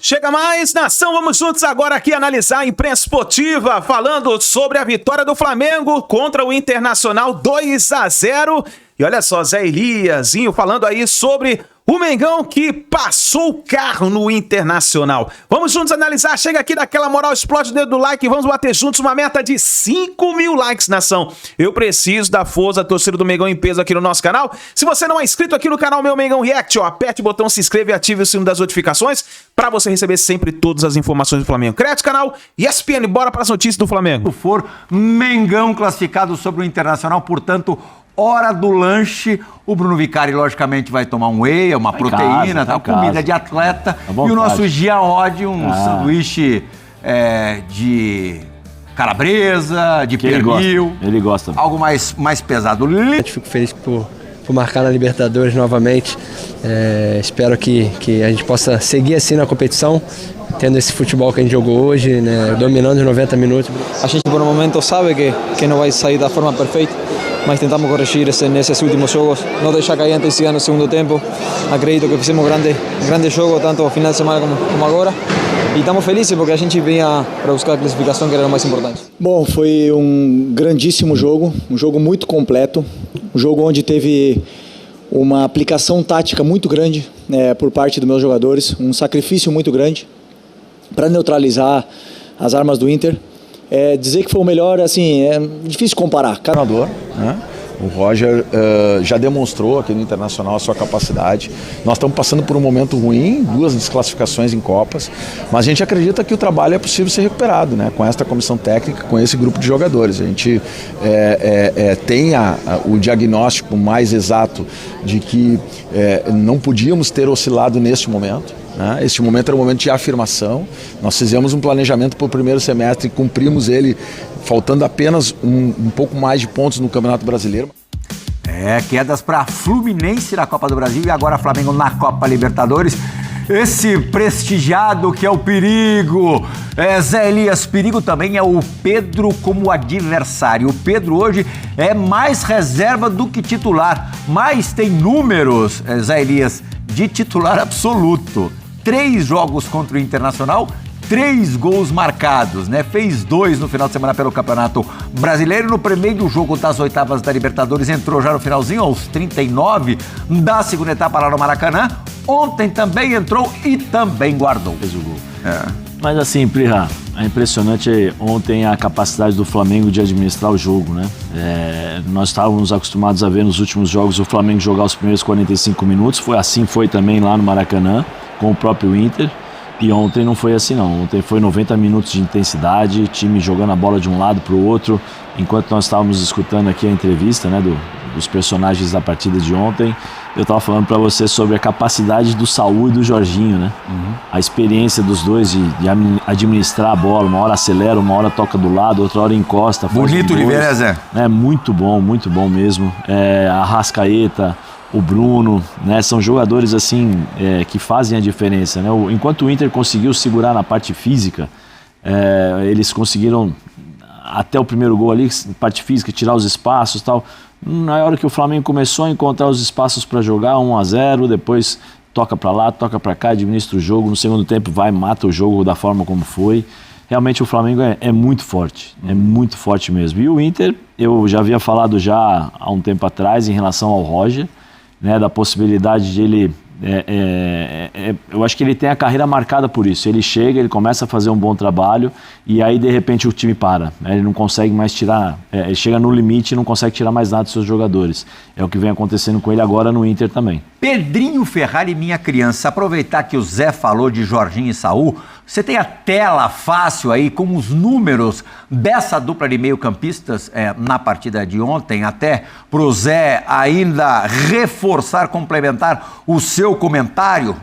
Chega mais, nação, vamos juntos agora aqui analisar a imprensa esportiva, falando sobre a vitória do Flamengo contra o Internacional 2-0. E olha só, Zé Eliasinho falando aí sobre o Mengão que passou o carro no Internacional. Vamos juntos analisar, chega aqui daquela moral, explode o dedo do like e vamos bater juntos uma meta de 5.000 likes, nação. Eu preciso da força da torcida do Mengão em peso aqui no nosso canal. Se você não é inscrito aqui no canal Meu Mengão React, ó, aperte o botão se inscreva e ative o sino das notificações para você receber sempre todas as informações do Flamengo. Crédito canal ESPN, bora para as notícias do Flamengo. For Mengão classificado sobre o Internacional, portanto, hora do lanche. O Bruno Vicari, logicamente, vai tomar um whey, uma proteína, tal, comida de atleta. E o nosso Giaod, sanduíche de calabresa, de pernil. Ele gosta. Algo mais pesado. Eu fico feliz por marcar na Libertadores novamente. Espero que a gente possa seguir assim na competição, tendo esse futebol que a gente jogou hoje, né, dominando os 90 minutos. A gente, por um momento, sabe que não vai sair da forma perfeita, mas tentamos corrigir nesses últimos jogos, não deixar cair a intensidade no segundo tempo. Acredito que fizemos grande jogo, tanto no final de semana como agora. E estamos felizes porque a gente vinha para buscar a classificação, que era o mais importante. Bom, foi um grandíssimo jogo, um jogo muito completo, um jogo onde teve uma aplicação tática muito grande por parte dos meus jogadores, um sacrifício muito grande para neutralizar as armas do Inter. Dizer que foi o melhor, assim, é difícil comparar. Né? O Roger já demonstrou aqui no Internacional a sua capacidade. Nós estamos passando por um momento ruim, 2 desclassificações em Copas, mas a gente acredita que o trabalho é possível ser recuperado, né? Com esta comissão técnica, com esse grupo de jogadores. A gente tem o diagnóstico mais exato de que não podíamos ter oscilado neste momento. Este momento era um momento de afirmação. Nós fizemos um planejamento para o primeiro semestre e cumprimos ele, faltando apenas um pouco mais de pontos no Campeonato Brasileiro. Quedas para Fluminense na Copa do Brasil e agora Flamengo na Copa Libertadores. Esse prestigiado que é o Perigo, Zé Elias, Perigo também é o Pedro como adversário. O Pedro hoje é mais reserva do que titular, mas tem números, Zé Elias, de titular absoluto. 3 jogos contra o Internacional, 3 gols marcados, né? Fez 2 no final de semana pelo Campeonato Brasileiro. No primeiro jogo das oitavas da Libertadores, entrou já no finalzinho, aos 39 da segunda etapa lá no Maracanã. Ontem também entrou e também guardou. Fez o gol. Mas assim, Prira, é impressionante ontem a capacidade do Flamengo de administrar o jogo, né? Nós estávamos acostumados a ver nos últimos jogos o Flamengo jogar os primeiros 45 minutos, foi também lá no Maracanã, com o próprio Inter, e ontem não foi assim não. Ontem foi 90 minutos de intensidade, time jogando a bola de um lado para o outro. Enquanto nós estávamos escutando aqui a entrevista, né, dos personagens da partida de ontem, eu estava falando para você sobre a capacidade do Saúl e do Jorginho, né? A experiência dos dois de administrar a bola, uma hora acelera, uma hora toca do lado, outra hora encosta. Bonito Oliveira, Zé. Muito bom mesmo. A Arrascaeta, o Bruno, né? São jogadores assim que fazem a diferença, né? Enquanto o Inter conseguiu segurar na parte física, eles conseguiram até o primeiro gol ali, parte física, tirar os espaços e tal. Na hora que o Flamengo começou a encontrar os espaços para jogar, 1-0, depois toca para lá, toca para cá, administra o jogo, no segundo tempo mata o jogo da forma como foi. Realmente o Flamengo é muito forte mesmo. E o Inter, eu já havia falado já há um tempo atrás em relação ao Roger, né, da possibilidade de ele... eu acho que ele tem a carreira marcada por isso. Ele chega, ele começa a fazer um bom trabalho e aí de repente o time para, né? Ele não consegue mais tirar, ele chega no limite e não consegue tirar mais nada dos seus jogadores. É o que vem acontecendo com ele agora no Inter também. Pedrinho Ferrari, minha criança, aproveitar que o Zé falou de Jorginho e Saúl, você tem a tela fácil aí com os números dessa dupla de meio-campistas na partida de ontem, até pro Zé ainda reforçar, complementar o seu comentário.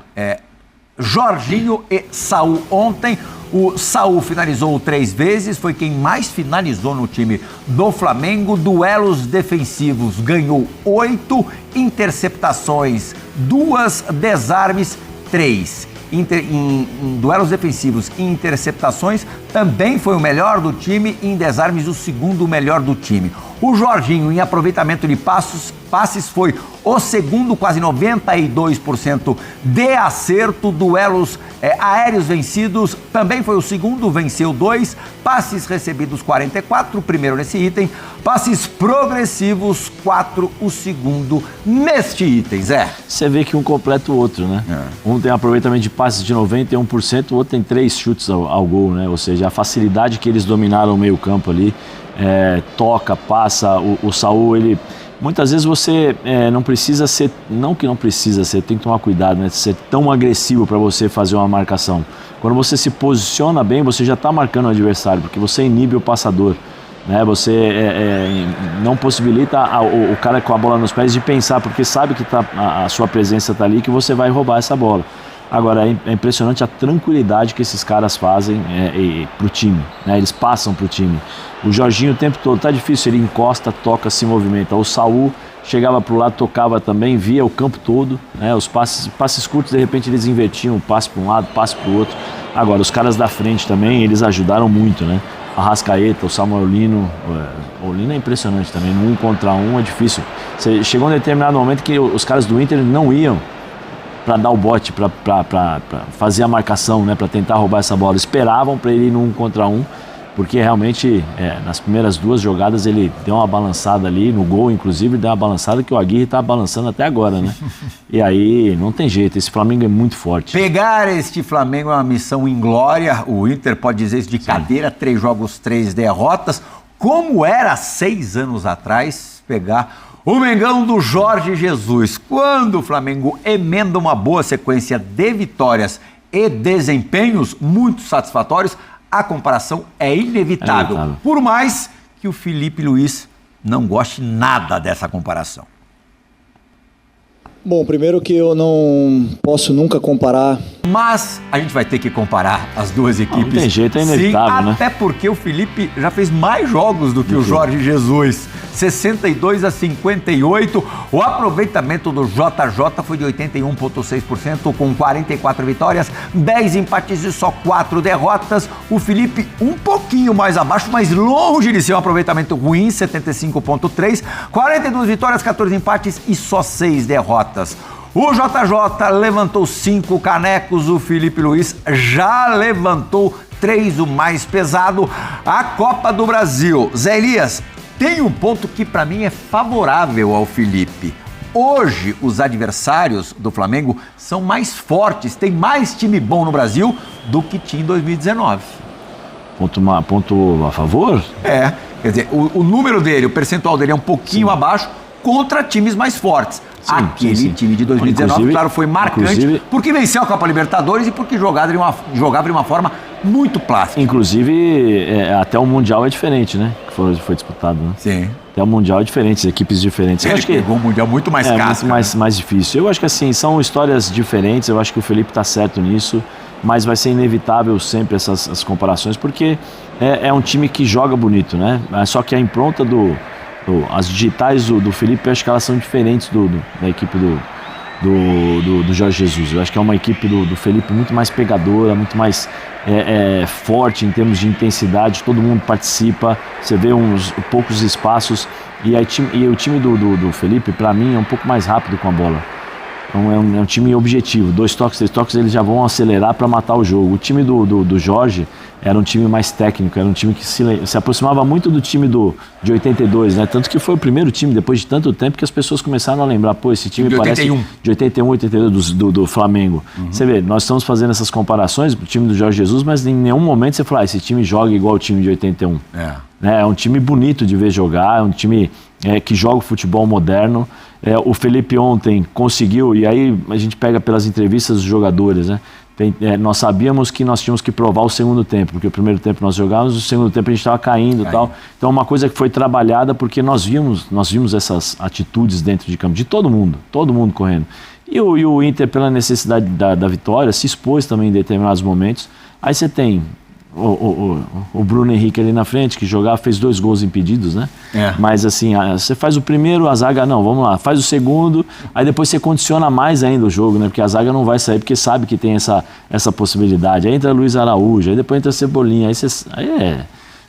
Jorginho e Saúl ontem. O Saúl finalizou 3 vezes, foi quem mais finalizou no time do Flamengo. Duelos defensivos, ganhou 8, interceptações 2, desarmes 3. Em duelos defensivos e interceptações também foi o melhor do time, em desarmes o segundo melhor do time. O Jorginho, em aproveitamento de passes, foi O segundo, quase 92% de acerto. Duelos aéreos vencidos, também foi o segundo, venceu 2. Passes recebidos, 44, o primeiro nesse item. Passes progressivos, 4, o segundo neste item, Zé. Você vê que um completa o outro, né? Um tem aproveitamento de passes de 91%, o outro tem 3 chutes ao gol, né? Ou seja, a facilidade que eles dominaram o meio campo ali, toca, passa, o Saúl, ele... Muitas vezes você não precisa ser, não que não precisa ser, tem que tomar cuidado, né? Ser tão agressivo para você fazer uma marcação. Quando você se posiciona bem, você já está marcando o adversário, porque você inibe o passador, né? Você não possibilita o cara com a bola nos pés de pensar, porque sabe que a sua presença está ali, que você vai roubar essa bola. Agora, é impressionante a tranquilidade que esses caras fazem pro time, né? Eles passam pro time. O Jorginho o tempo todo, tá difícil, ele encosta, toca, se movimenta. O Saúl chegava pro lado, tocava também, via o campo todo, né? Os passes curtos, de repente eles invertiam, passe para um lado, passe pro outro. Agora, os caras da frente também, eles ajudaram muito, né? A Arrascaeta, o Samuel Lino, o Lino é impressionante também, no 1 contra 1 é difícil. Chegou um determinado momento que os caras do Inter não iam para dar o bote, para fazer a marcação, né, para tentar roubar essa bola. Esperavam para ele ir no 1 contra 1, porque realmente nas primeiras 2 jogadas ele deu uma balançada ali, no gol inclusive, deu uma balançada que o Aguirre está balançando até agora, né? E aí não tem jeito, esse Flamengo é muito forte. Pegar este Flamengo é uma missão inglória, o Inter pode dizer isso de cadeira, 3 jogos, 3 derrotas, como era 6 anos atrás pegar o Mengão do Jorge Jesus. Quando o Flamengo emenda uma boa sequência de vitórias e desempenhos muito satisfatórios, a comparação é inevitável. Por mais que o Felipe Luiz não goste nada dessa comparação. Bom, primeiro que eu não posso nunca comparar. Mas a gente vai ter que comparar as duas equipes. Não tem jeito, é inevitável, sim, né? Até porque o Felipe já fez mais jogos do que o Jorge Jesus. 62-58. O aproveitamento do JJ foi de 81,6%, com 44 vitórias, 10 empates e só 4 derrotas. O Felipe um pouquinho mais abaixo, mas longe de ser um aproveitamento ruim, 75,3%, 42 vitórias, 14 empates e só 6 derrotas. O JJ levantou 5 canecos, o Felipe Luiz já levantou 3, o mais pesado, a Copa do Brasil. Zé Elias, tem um ponto que para mim é favorável ao Felipe. Hoje, os adversários do Flamengo são mais fortes, tem mais time bom no Brasil do que tinha em 2019. Ponto a favor? Quer dizer, o número dele, o percentual dele é um pouquinho abaixo contra times mais fortes. Sim, aquele sim. time de 2019, claro, foi marcante, porque venceu a Copa Libertadores e porque jogava de uma forma muito plástica. Inclusive, até o Mundial é diferente, né? Que foi disputado, né? Sim. Até o Mundial é diferente, equipes diferentes. Ele pegou um Mundial muito mais casca. Muito mais difícil. Eu acho que assim, são histórias diferentes, eu acho que o Felipe está certo nisso, mas vai ser inevitável sempre essas comparações, porque é um time que joga bonito, né? Só que a impronta as digitais do Felipe, eu acho que elas são diferentes da equipe do Jorge Jesus. Eu acho que é uma equipe do Felipe muito mais pegadora, muito mais forte em termos de intensidade, todo mundo participa, você vê poucos espaços, e o time do Felipe, para mim, é um pouco mais rápido com a bola. Então é um time objetivo, 2 toques, 3 toques, eles já vão acelerar para matar o jogo. O time do Jorge era um time mais técnico, era um time que se aproximava muito do time de 82, né? Tanto que foi o primeiro time, depois de tanto tempo, que as pessoas começaram a lembrar, esse time de parece 81. De 81, 82 do Flamengo. Uhum. Você vê, nós estamos fazendo essas comparações pro time do Jorge Jesus, mas em nenhum momento você fala, esse time joga igual o time de 81. É um time bonito de ver jogar, é um time que joga o futebol moderno. O Felipe ontem conseguiu, e aí a gente pega pelas entrevistas dos jogadores, né? Nós sabíamos que nós tínhamos que provar o segundo tempo, porque o primeiro tempo nós jogávamos, o segundo tempo a gente estava caindo e tal. Então uma coisa que foi trabalhada, porque nós vimos essas atitudes dentro de campo, de todo mundo correndo. E o Inter, pela necessidade da vitória, se expôs também em determinados momentos. Aí você tem o Bruno Henrique ali na frente, que jogava, fez 2 gols impedidos, né? Mas assim, você faz o primeiro, a zaga, não, vamos lá, faz o segundo, aí depois você condiciona mais ainda o jogo, né? Porque a zaga não vai sair, porque sabe que tem essa possibilidade. Aí entra Luiz Araújo, aí depois entra Cebolinha,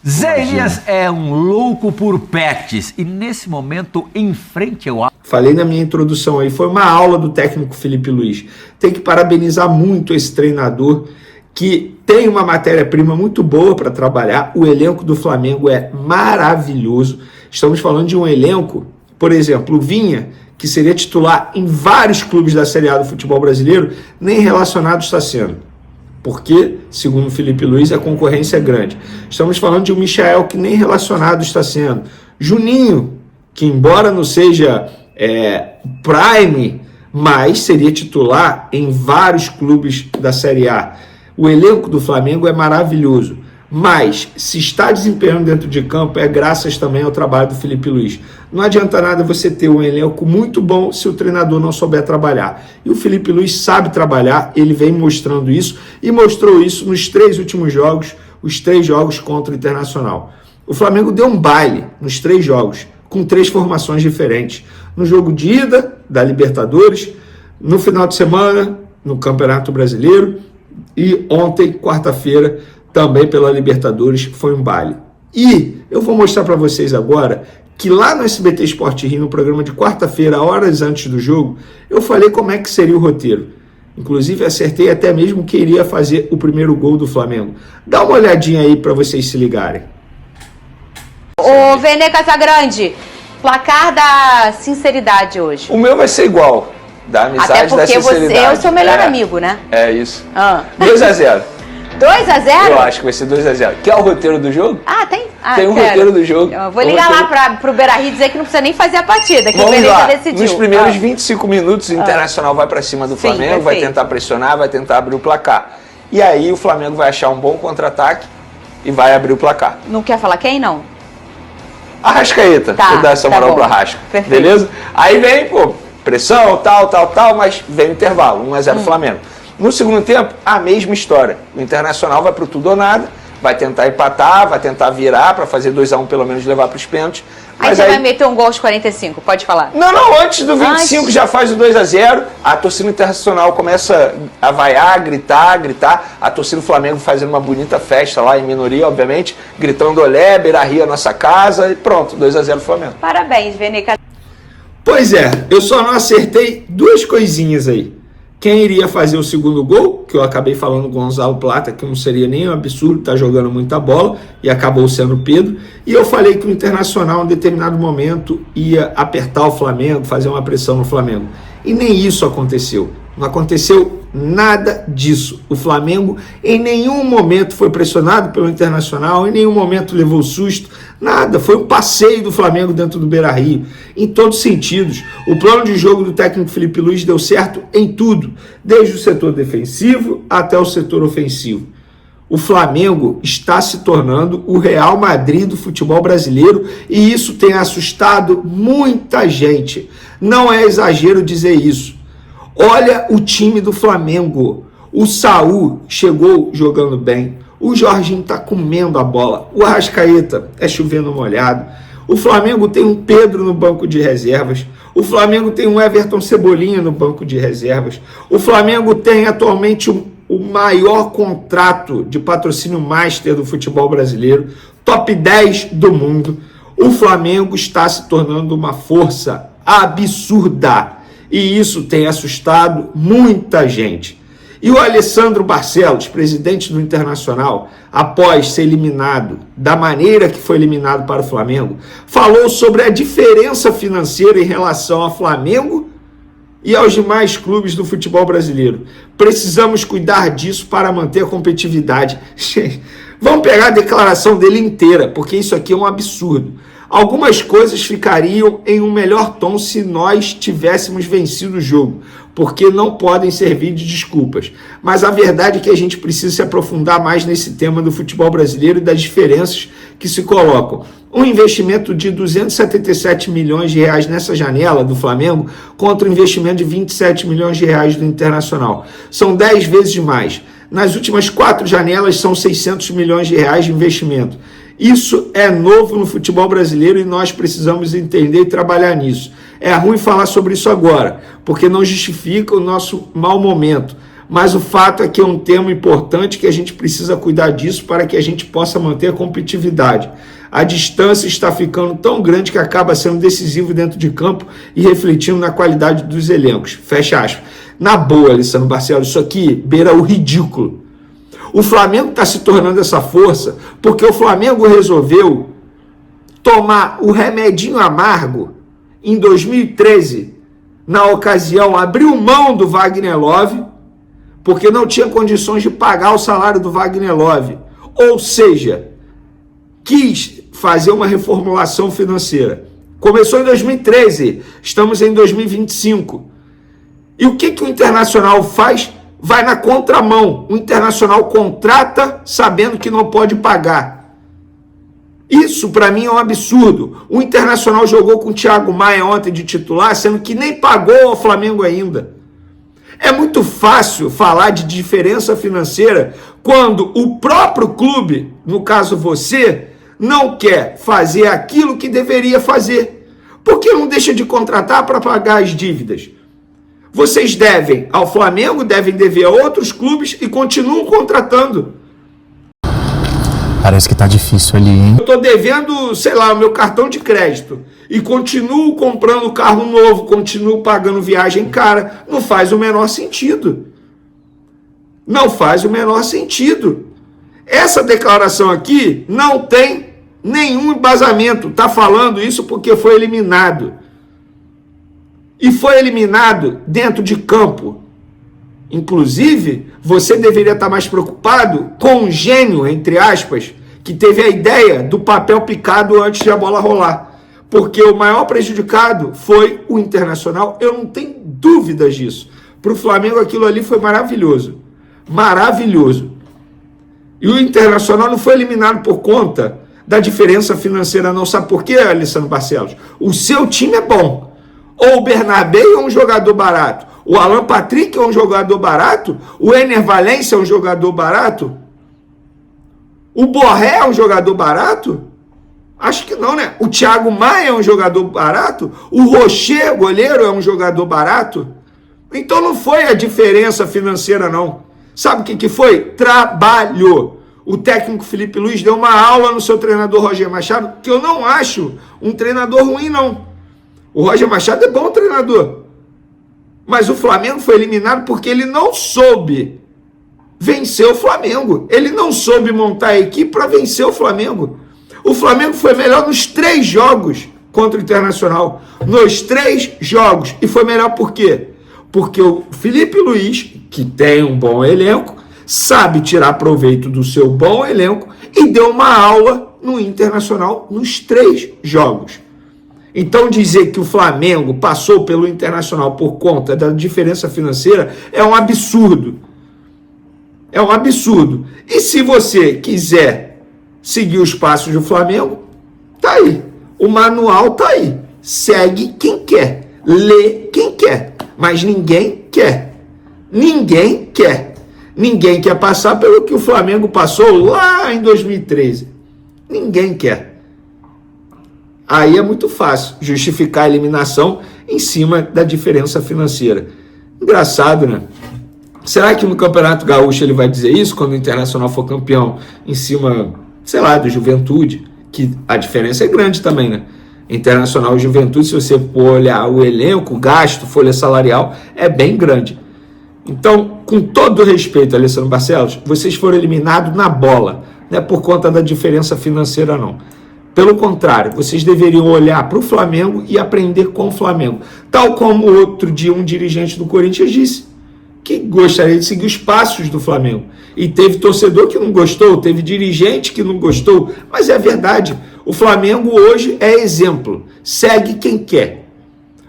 Zé Elias é um louco por pets, e nesse momento, em frente ao falei na minha introdução aí, foi uma aula do técnico Felipe Luiz. Tem que parabenizar muito esse treinador, que tem uma matéria-prima muito boa para trabalhar. O elenco do Flamengo é maravilhoso. Estamos falando de um elenco, por exemplo, o Vinha, que seria titular em vários clubes da Série A do futebol brasileiro, nem relacionado está sendo. Porque, segundo o Felipe Luiz, a concorrência é grande. Estamos falando de um Michael que nem relacionado está sendo. Juninho, que embora não seja prime, mas seria titular em vários clubes da Série A. O elenco do Flamengo é maravilhoso, mas se está desempenhando dentro de campo é graças também ao trabalho do Felipe Luiz. Não adianta nada você ter um elenco muito bom se o treinador não souber trabalhar. E o Felipe Luiz sabe trabalhar, ele vem mostrando isso e mostrou isso nos 3 últimos jogos, os 3 jogos contra o Internacional. O Flamengo deu um baile nos 3 jogos, com 3 formações diferentes. No jogo de ida da Libertadores, no final de semana, no Campeonato Brasileiro, e ontem, quarta-feira, também pela Libertadores, foi um baile. E eu vou mostrar para vocês agora que lá no SBT Sport Rio, no programa de quarta-feira, horas antes do jogo, eu falei como é que seria o roteiro. Inclusive, acertei até mesmo que iria fazer o primeiro gol do Flamengo. Dá uma olhadinha aí para vocês se ligarem. Ô, Vene Casagrande, placar da sinceridade hoje. O meu vai ser igual, da amizade, até porque da sinceridade. Você é o seu melhor amigo, né? É isso. 2-0. 2-0? Eu acho que vai ser 2-0. Quer o roteiro do jogo? Tem? Tem um roteiro do jogo. Eu vou ligar lá pro Beira-Rio e dizer que não precisa nem fazer a partida, que Vamos o Vene lá. já decidiu. Nos primeiros 25 minutos, o Internacional vai para cima do Flamengo, vai tentar pressionar, vai tentar abrir o placar. E aí o Flamengo vai achar um bom contra-ataque e vai abrir o placar. Não quer falar quem, não? Arrascaeta, vou dar essa moral pro Arrasca. Perfeito. Beleza? Aí vem, pressão, tal, mas vem o intervalo, 1-0 Flamengo. No segundo tempo, a mesma história. O Internacional vai pro tudo ou nada, vai tentar empatar, vai tentar virar para fazer 2-1 pelo menos, levar pros pênaltis. Aí você vai meter um gol aos 45, pode falar. Não, antes do 25 já faz o 2-0, a torcida Internacional começa a vaiar, gritar, a torcida do Flamengo fazendo uma bonita festa lá, em minoria, obviamente, gritando olé, Beira-Rio a nossa casa, e pronto, 2-0 Flamengo. Parabéns, Vene. Pois é, eu só não acertei 2 coisinhas aí. Quem iria fazer o segundo gol, que eu acabei falando com o Gonzalo Plata, que não seria nem um absurdo, tá jogando muita bola, e acabou sendo o Pedro. E eu falei que o Internacional, em determinado momento, ia apertar o Flamengo, fazer uma pressão no Flamengo. E nem isso aconteceu. Não aconteceu nada disso. O Flamengo em nenhum momento foi pressionado pelo Internacional, em nenhum momento levou susto, nada. Foi um passeio do Flamengo dentro do Beira-Rio, em todos os sentidos. O plano de jogo do técnico Felipe Luiz deu certo em tudo, desde o setor defensivo até o setor ofensivo. O Flamengo está se tornando o Real Madrid do futebol brasileiro e isso tem assustado muita gente. Não é exagero dizer isso. Olha o time do Flamengo. O Saúl chegou jogando bem. O Jorginho está comendo a bola. O Arrascaeta é chovendo molhado. O Flamengo tem um Pedro no banco de reservas. O Flamengo tem um Everton Cebolinha no banco de reservas. O Flamengo tem atualmente o maior contrato de patrocínio master do futebol brasileiro. Top 10 do mundo. O Flamengo está se tornando uma força absurda. E isso tem assustado muita gente. E o Alessandro Barcelos, presidente do Internacional, após ser eliminado da maneira que foi eliminado para o Flamengo, falou sobre a diferença financeira em relação ao Flamengo e aos demais clubes do futebol brasileiro. Precisamos cuidar disso para manter a competitividade. Vamos pegar a declaração dele inteira, porque isso aqui é um absurdo. Algumas coisas ficariam em um melhor tom se nós tivéssemos vencido o jogo, porque não podem servir de desculpas. Mas a verdade é que a gente precisa se aprofundar mais nesse tema do futebol brasileiro e das diferenças que se colocam. Um investimento de 277 milhões de reais nessa janela do Flamengo contra um investimento de 27 milhões de reais do Internacional. São 10 vezes mais. Nas últimas 4 janelas são 600 milhões de reais de investimento. Isso é novo no futebol brasileiro e nós precisamos entender e trabalhar nisso. É ruim falar sobre isso agora, porque não justifica o nosso mau momento, Mas o fato é que é um tema importante que a gente precisa cuidar disso para que a gente possa manter a competitividade. A distância está ficando tão grande que acaba sendo decisivo dentro de campo e refletindo na qualidade dos elencos. Fecha aspas. Na boa, Alessandro Barcelos, isso aqui beira o ridículo. O Flamengo está se tornando essa força porque o Flamengo resolveu tomar o remedinho amargo em 2013. Na ocasião, abriu mão do Wagner Love, porque não tinha condições de pagar o salário do Wagner Love. Ou seja, quis fazer uma reformulação financeira. Começou em 2013, estamos em 2025. E o que o Internacional faz? Vai na contramão. O Internacional contrata sabendo que não pode pagar. Isso, para mim, é um absurdo. O Internacional jogou com o Thiago Maia ontem de titular, sendo que nem pagou ao Flamengo ainda. É muito fácil falar de diferença financeira quando o próprio clube, no caso você, não quer fazer aquilo que deveria fazer. Por que não deixa de contratar para pagar as dívidas? Vocês devem ao Flamengo, devem dever a outros clubes e continuam contratando. Parece que tá difícil ali, hein? Eu tô devendo, sei lá, o meu cartão de crédito e continuo comprando carro novo, continuo pagando viagem cara. Não faz o menor sentido. Não faz o menor sentido. Essa declaração aqui não tem nenhum embasamento. Tá falando isso porque foi eliminado. E foi eliminado dentro de campo. Inclusive, você deveria estar mais preocupado com um gênio, entre aspas, que teve a ideia do papel picado antes de a bola rolar. Porque o maior prejudicado foi o Internacional. Eu não tenho dúvidas disso. Para o Flamengo aquilo ali foi maravilhoso. Maravilhoso. E o Internacional não foi eliminado por conta da diferença financeira, não. Sabe por quê, Alessandro Barcelos? O seu time é bom. Ou o Bernabé é um jogador barato. O Alan Patrick é um jogador barato. O Ener Valencia é um jogador barato. O Borré é um jogador barato? Acho que não, né? O Thiago Maia é um jogador barato? O Rocher, goleiro, é um jogador barato? Então não foi a diferença financeira, não. Sabe o que foi? Trabalho. O técnico Felipe Luiz deu uma aula no seu treinador Roger Machado, que eu não acho um treinador ruim, não. O Roger Machado é bom treinador. Mas o Flamengo foi eliminado porque ele não soube vencer o Flamengo. Ele não soube montar a equipe para vencer o Flamengo. O Flamengo foi melhor nos 3 jogos contra o Internacional. Nos 3 jogos. E foi melhor por quê? Porque o Felipe Luiz, que tem um bom elenco, sabe tirar proveito do seu bom elenco e deu uma aula no Internacional nos 3 jogos. Então dizer que o Flamengo passou pelo Internacional por conta da diferença financeira é um absurdo. É um absurdo. E se você quiser seguir os passos do Flamengo, tá aí. O manual tá aí. Segue quem quer. Lê quem quer. Mas ninguém quer. Ninguém quer. Ninguém quer passar pelo que o Flamengo passou lá em 2013. Ninguém quer. Aí é muito fácil justificar a eliminação em cima da diferença financeira. Engraçado, né? Será que no Campeonato Gaúcho ele vai dizer isso quando o Internacional for campeão em cima, sei lá, do Juventude? Que a diferença é grande também, né? Internacional e Juventude, se você for olhar o elenco, gasto, folha salarial, é bem grande. Então, com todo respeito, Alessandro Barcelos, vocês foram eliminados na bola. Não é por conta da diferença financeira, não. Pelo contrário, vocês deveriam olhar para o Flamengo e aprender com o Flamengo. Tal como outro dia um dirigente do Corinthians disse que gostaria de seguir os passos do Flamengo. E teve torcedor que não gostou, teve dirigente que não gostou, mas é verdade. O Flamengo hoje é exemplo. Segue quem quer.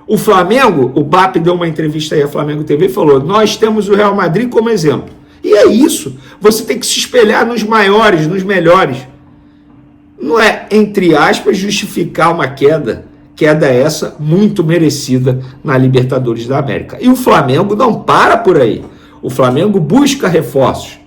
O Flamengo, o BAP deu uma entrevista aí à Flamengo TV e falou: nós temos o Real Madrid como exemplo. E é isso. Você tem que se espelhar nos maiores, nos melhores. Não é, entre aspas, justificar uma queda essa muito merecida na Libertadores da América. E o Flamengo não para por aí. O Flamengo busca reforços,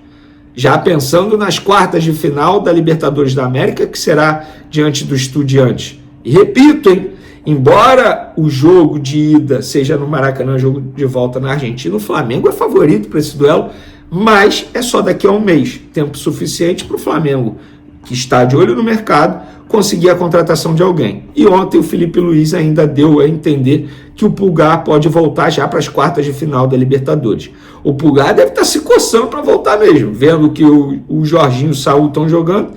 já pensando nas quartas de final da Libertadores da América, que será diante do Estudiantes. E repito, hein, embora o jogo de ida seja no Maracanã, jogo de volta na Argentina, o Flamengo é favorito para esse duelo, mas é só daqui a um mês, tempo suficiente para o Flamengo, que está de olho no mercado, conseguir a contratação de alguém. E ontem o Felipe Luiz ainda deu a entender que o Pulgar pode voltar já para as quartas de final da Libertadores. O Pulgar deve estar se coçando para voltar mesmo, vendo que o Jorginho e o Saúl estão jogando.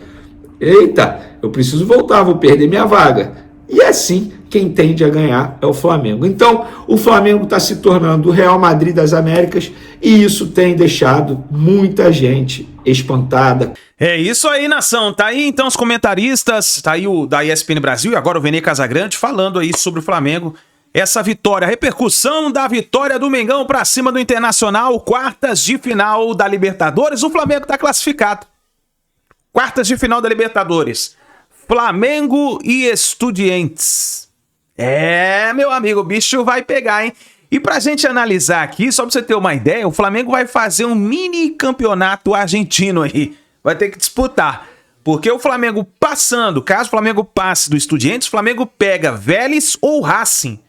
Eita, eu preciso voltar, vou perder minha vaga. E assim, quem tende a ganhar é o Flamengo. Então, o Flamengo está se tornando o Real Madrid das Américas e isso tem deixado muita gente espantada. É isso aí, nação. Tá aí então os comentaristas, tá aí o da ESPN Brasil e agora o Vene Casagrande falando aí sobre o Flamengo. Essa vitória, a repercussão da vitória do Mengão pra cima do Internacional, quartas de final da Libertadores. O Flamengo tá classificado. Quartas de final da Libertadores. Flamengo e Estudiantes. É, meu amigo, o bicho vai pegar, hein? E pra gente analisar aqui, só pra você ter uma ideia, o Flamengo vai fazer um mini campeonato argentino aí. Vai ter que disputar. Porque o Flamengo passando, caso o Flamengo passe do Estudiantes, o Flamengo pega Vélez ou Racing.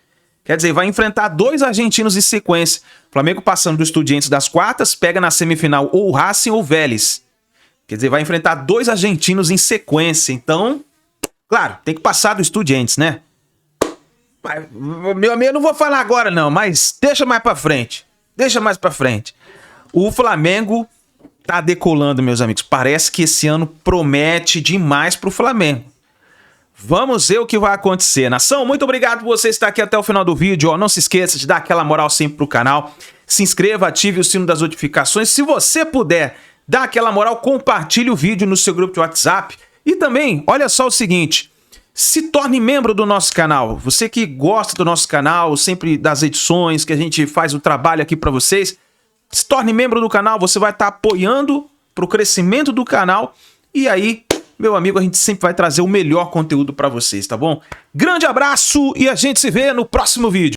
Quer dizer, vai enfrentar 2 argentinos em sequência. O Flamengo passando do Estudiantes das quartas, pega na semifinal ou Racing ou Vélez. Quer dizer, vai enfrentar 2 argentinos em sequência. Então, claro, tem que passar do Estudiantes, né? Meu amigo, eu não vou falar agora não, mas deixa mais pra frente. Deixa mais pra frente. O Flamengo tá decolando, meus amigos. Parece que esse ano promete demais pro Flamengo. Vamos ver o que vai acontecer. Nação, muito obrigado por você estar aqui até o final do vídeo. Ó, não se esqueça de dar aquela moral sempre pro canal. Se inscreva, ative o sino das notificações. Se você puder, dá aquela moral, compartilhe o vídeo no seu grupo de WhatsApp. E também, olha só o seguinte, se torne membro do nosso canal. Você que gosta do nosso canal, sempre das edições, que a gente faz o trabalho aqui para vocês, se torne membro do canal, você vai estar apoiando para o crescimento do canal. E aí, meu amigo, a gente sempre vai trazer o melhor conteúdo para vocês, tá bom? Grande abraço e a gente se vê no próximo vídeo.